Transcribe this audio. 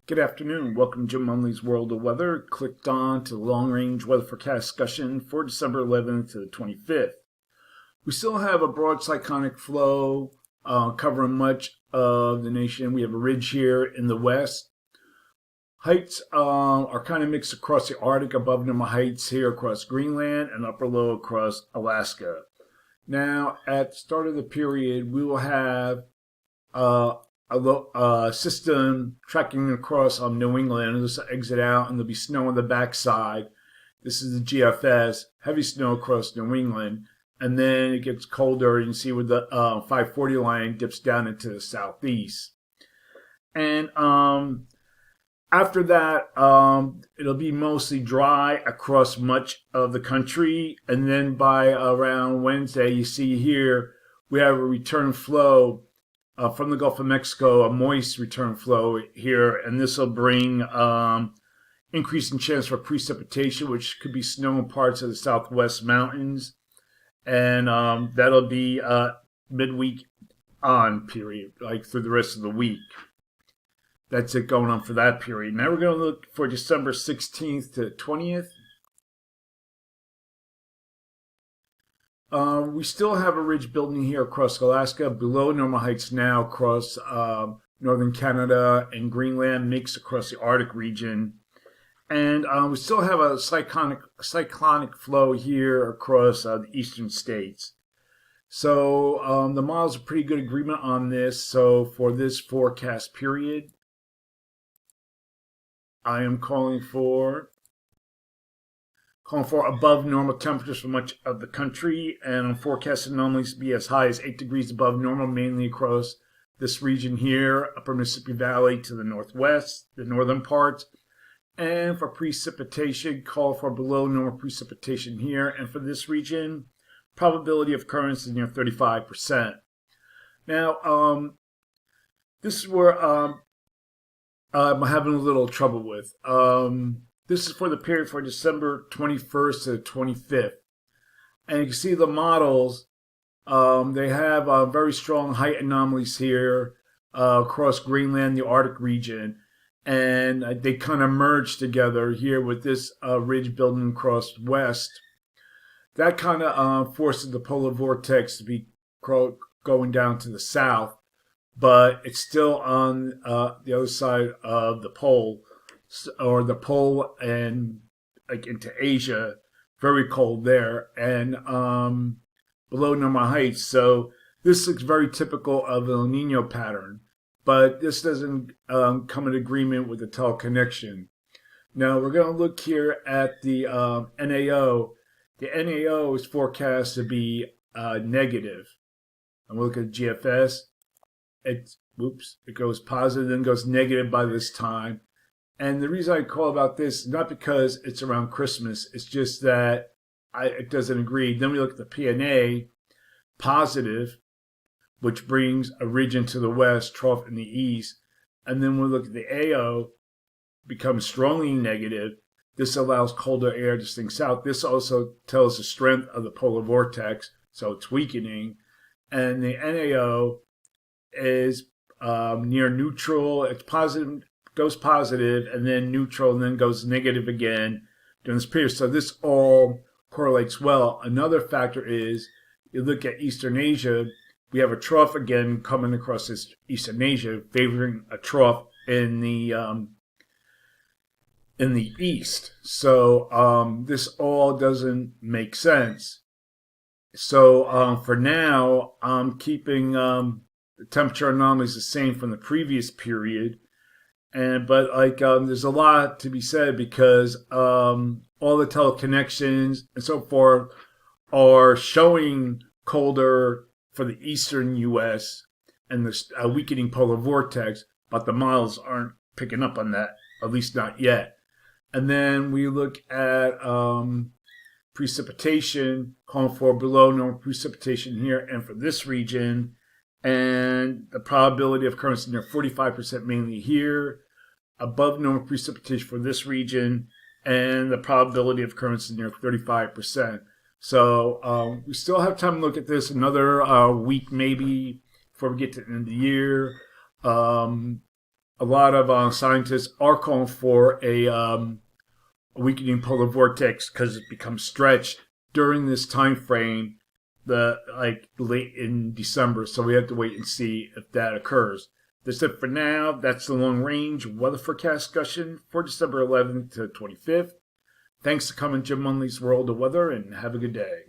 Good afternoon. Welcome to Jim Munley's World of Weather. Clicked on to the long-range weather forecast discussion for December 11th to the 25th. We still have a broad cyclonic flow covering much of the nation. We have a ridge here in the west. Heights are kind of mixed across the Arctic, above normal heights here across Greenland, and upper low across Alaska. Now, at the start of the period, we will have a system tracking across New England. This will exit out, and there'll be snow on the backside. This is the GFS, heavy snow across New England, and then it gets colder. You can see where the 540 line dips down into the southeast. And after that, it'll be mostly dry across much of the country, and then by around Wednesday, you see here, we have a return flow from the Gulf of Mexico, a moist return flow here, and this will bring increasing chance for precipitation, which could be snow in parts of the southwest mountains, and that'll be midweek on period, like through the rest of the week. That's it going on for that period. Now we're going to look for December 16th to 20th. We still have a ridge building here across Alaska, below normal heights now across northern Canada and Greenland, mixed across the Arctic region. And we still have a cyclonic flow here across the eastern states. So the models are pretty good agreement on this. So for this forecast period, I am calling for above normal temperatures for much of the country, and I'm forecasting anomalies to be as high as 8 degrees above normal, mainly across this region here, upper Mississippi Valley to the northwest, the northern parts. And for precipitation, call for below normal precipitation here. And for this region, probability of occurrence is near 35%. Now, this is where I'm having a little trouble with. This is for the period for December 21st to the 25th. And you can see the models, they have very strong height anomalies here across Greenland, the Arctic region. And they kind of merge together here with this ridge building across west. That kind of forces the polar vortex to be going down to the south, but it's still on the other side of the pole, or the pole and like into Asia, very cold there, and below normal heights. So this looks very typical of the El Nino pattern, but this doesn't come in agreement with the teleconnection. Now we're going to look here at the NAO. The NAO is forecast to be negative. And we'll look at GFS. It goes positive, then goes negative by this time. And the reason I call about this is not because it's around Christmas. It's just that it doesn't agree. Then we look at the PNA, positive, which brings a ridge into the west, trough in the east. And then we look at the AO, becomes strongly negative. This allows colder air to sink south. This also tells the strength of the polar vortex, so it's weakening. And the NAO is near neutral. It's positive, goes positive, and then neutral, and then goes negative again during this period. So this all correlates well. Another factor is, you look at Eastern Asia, we have a trough again coming across this Eastern Asia, favoring a trough in the east. So this all doesn't make sense. So for now, I'm keeping the temperature anomalies the same from the previous period. But there's a lot to be said because all the teleconnections and so forth are showing colder for the eastern U.S. and the weakening polar vortex, but the models aren't picking up on that, at least not yet. And then we look at precipitation, calling for below normal precipitation here and for this region, and the probability of occurrence near 45% mainly here, above normal precipitation for this region, and the probability of occurrence is near 35%. So we still have time to look at this another week maybe before we get to the end of the year. A lot of scientists are calling for a weakening polar vortex because it becomes stretched during this time frame, like late in December. So we have to wait and see if that occurs. That's it for now. That's the long range weather forecast discussion for December 11th to 25th. Thanks for coming to Jim Munley's World of Weather, and have a good day.